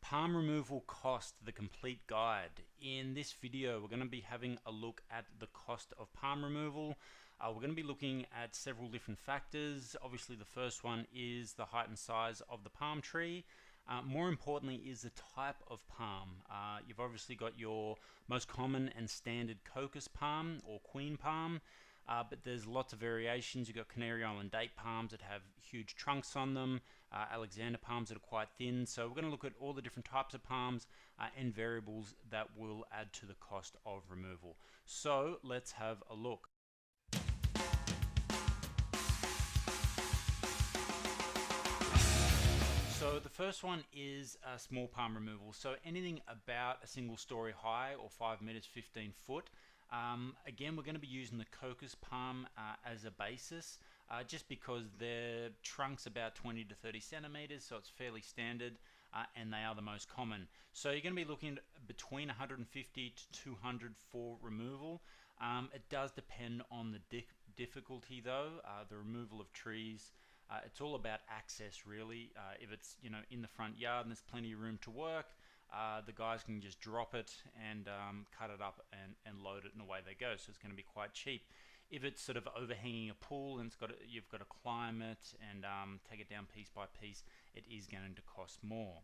Palm removal cost, the complete guide. In this video, we're going to be having a look at the cost of palm removal. We're going to be looking at several different factors. Obviously, the first one is the height and size of the palm tree. More importantly is the type of palm. You've obviously got your most common and standard cocos palm or queen palm. But there's lots of variations. You've got Canary Island date palms that have huge trunks on them, Alexander palms that are quite thin. So we're going to look at all the different types of palms and variables that will add to the cost of removal. So let's have a look. So the first one is small palm removal. So anything about a single story high or 5 meters 15 foot. Again, we're going to be using the cocos palm as a basis just because their trunk's about 20 to 30 centimeters, so it's fairly standard and they are the most common. So you're going to be looking at between 150 to 200 for removal. It does depend on the difficulty though, the removal of trees. It's all about access really. If it's in the front yard and there's plenty of room to work, the guys can just drop it and cut it up and load it and away they go. So it's going to be quite cheap. If it's sort of overhanging a pool and you've got to climb it and take it down piece by piece, it is going to cost more.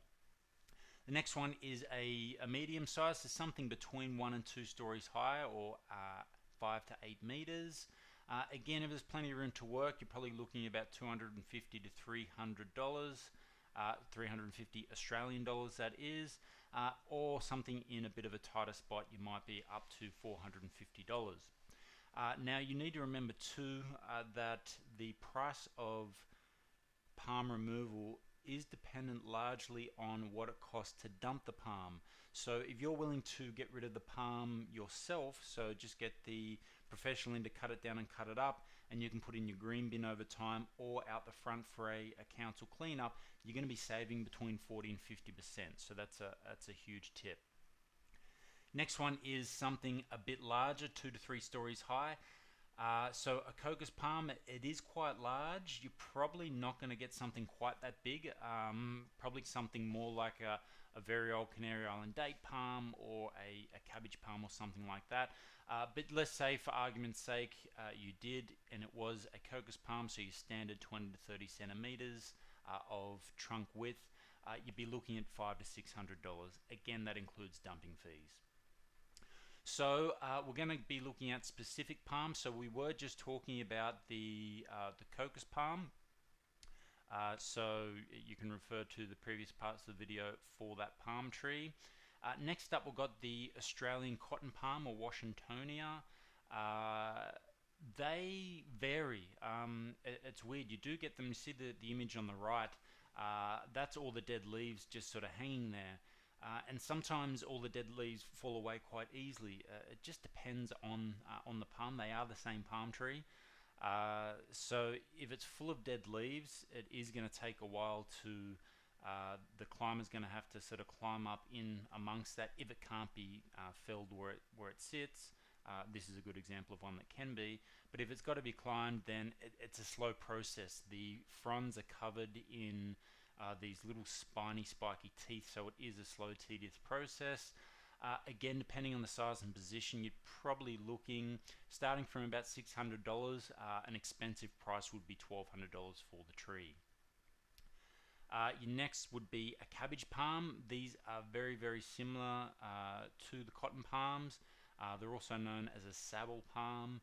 The next one is a medium size, so something between 1 and 2 stories high or 5 to 8 meters. Again, if there's plenty of room to work, you're probably looking at about $250 to $300. 350 Australian dollars that is, or something in a bit of a tighter spot you might be up to $450. Now you need to remember too that the price of palm removal is dependent largely on what it costs to dump the palm. So if you're willing to get rid of the palm yourself, so just get the professional in to cut it down and cut it up, and you can put in your green bin over time or out the front for a council cleanup, you're going to be saving between 40 and 50%. So that's a huge tip. Next one is something a bit larger, 2 to 3 stories high. So a cocos palm, it is quite large. You're probably not going to get something quite that big. Probably something more like a very old Canary Island date palm or a cabbage palm or something like that. But let's say for argument's sake you did, and it was a cocos palm, so your standard 20 to 30 centimeters of trunk width, you'd be looking at $500 to $600. Again, that includes dumping fees. So we're going to be looking at specific palms. So we were just talking about the cocos palm. So you can refer to the previous parts of the video for that palm tree. Next up, we've got the Australian cotton palm or Washingtonia. They vary. It's weird. You do get them. You see the image on the right. That's all the dead leaves just sort of hanging there. And sometimes all the dead leaves fall away quite easily. It just depends on the palm. They are the same palm tree. So if it's full of dead leaves, it is going to take a while to the climber's going to have to sort of climb up in amongst that if it can't be felled where it sits. This is a good example of one that can be, but if it's got to be climbed, then it's a slow process. The fronds are covered in these little spiny spiky teeth, so it is a slow tedious process. Again, depending on the size and position, you're probably looking starting from about $600. An expensive price would be $1,200 for the tree. Your next would be a cabbage palm. These are very, very similar to the cotton palms. They're also known as a sabal palm.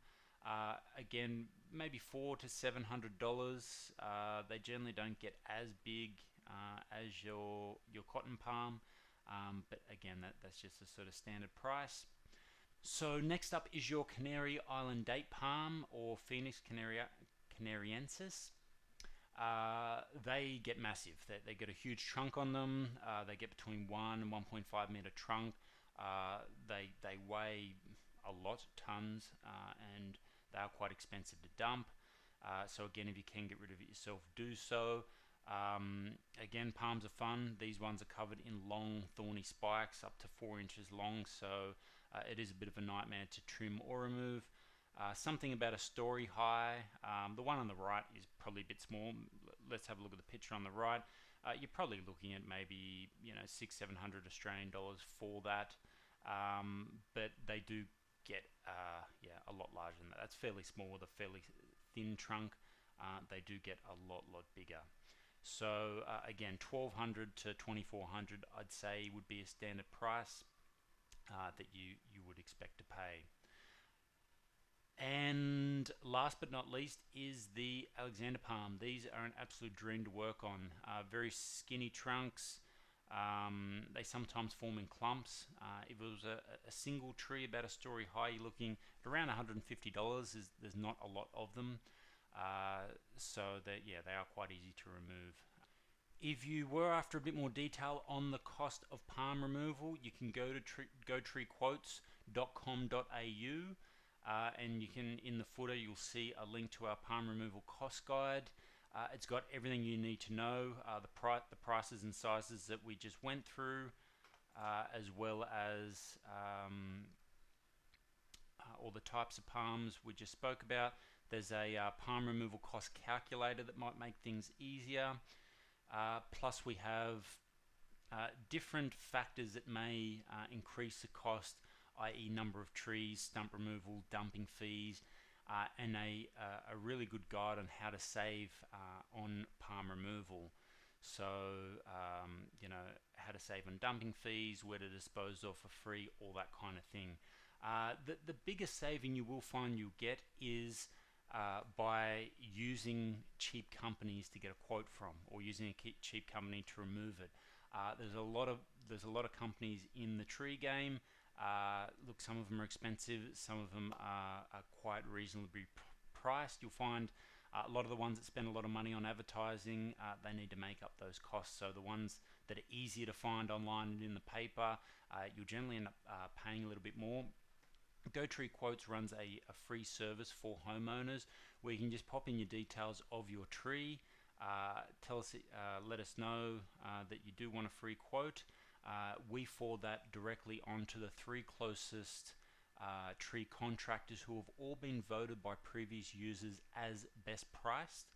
Again, maybe $400 to $700. They generally don't get as big as your cotton palm, but again, that's just a sort of standard price. So next up is your Canary Island date palm or Phoenix canariensis. They get massive. They get a huge trunk on them. They get between 1 and 1.5 meter trunk. They weigh a lot, tons, and they are quite expensive to dump. So again, if you can get rid of it yourself, do so. Again, palms are fun. These ones are covered in long thorny spikes up to 4 inches long, so it is a bit of a nightmare to trim or remove. Something about a story high. The one on the right is probably a bit small. Let's have a look at the picture on the right. You're probably looking at maybe $600-700 Australian dollars for that, but they do get yeah, a lot larger than that. That's fairly small with a fairly thin trunk. They do get a lot bigger. So again, 1200 to 2400 I'd say would be a standard price that you would expect to pay. And last but not least is the Alexander Palm. These are an absolute dream to work on. Very skinny trunks. They sometimes form in clumps. If it was a single tree about a story high, you're looking at around $150. There's not a lot of them. So that, yeah, they are quite easy to remove. If you were after a bit more detail on the cost of palm removal, you can go to gotreequotes.com.au. And you can, in the footer, you'll see a link to our palm removal cost guide. It's got everything you need to know, the prices and sizes that we just went through, as well as all the types of palms we just spoke about. There's a palm removal cost calculator that might make things easier. Plus we have different factors that may increase the cost, i.e. number of trees, stump removal, dumping fees, and a really good guide on how to save on palm removal. So, you know, how to save on dumping fees, where to dispose of for free, all that kind of thing. The biggest saving you will find you'll get is by using cheap companies to get a quote from, or using a cheap company to remove it. There's a lot of companies in the tree game. Look, some of them are expensive, some of them are quite reasonably priced. You'll find a lot of the ones that spend a lot of money on advertising, they need to make up those costs. So the ones that are easier to find online and in the paper, you'll generally end up paying a little bit more. GoTree Quotes runs a free service for homeowners where you can just pop in your details of your tree, let us know that you do want a free quote. We forward that directly onto the 3 closest tree contractors who have all been voted by previous users as best priced.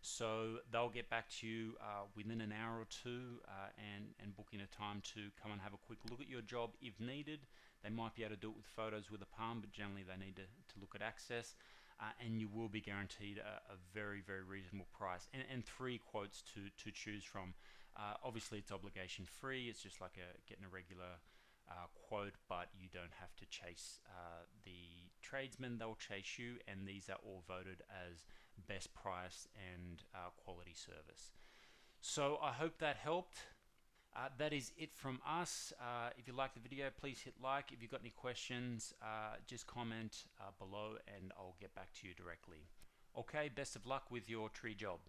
So they'll get back to you within an hour or two and book in a time to come and have a quick look at your job if needed. They might be able to do it with photos with a palm, but generally they need to look at access. And you will be guaranteed a very reasonable price and 3 quotes to choose from. Obviously it's obligation free. It's just like getting a regular quote, but you don't have to chase the tradesmen. They'll chase you, and these are all voted as best price and quality service. So I hope that helped. That is it from us. If you like the video, please hit like. If you've got any questions, just comment below and I'll get back to you directly. Okay, best of luck with your tree job.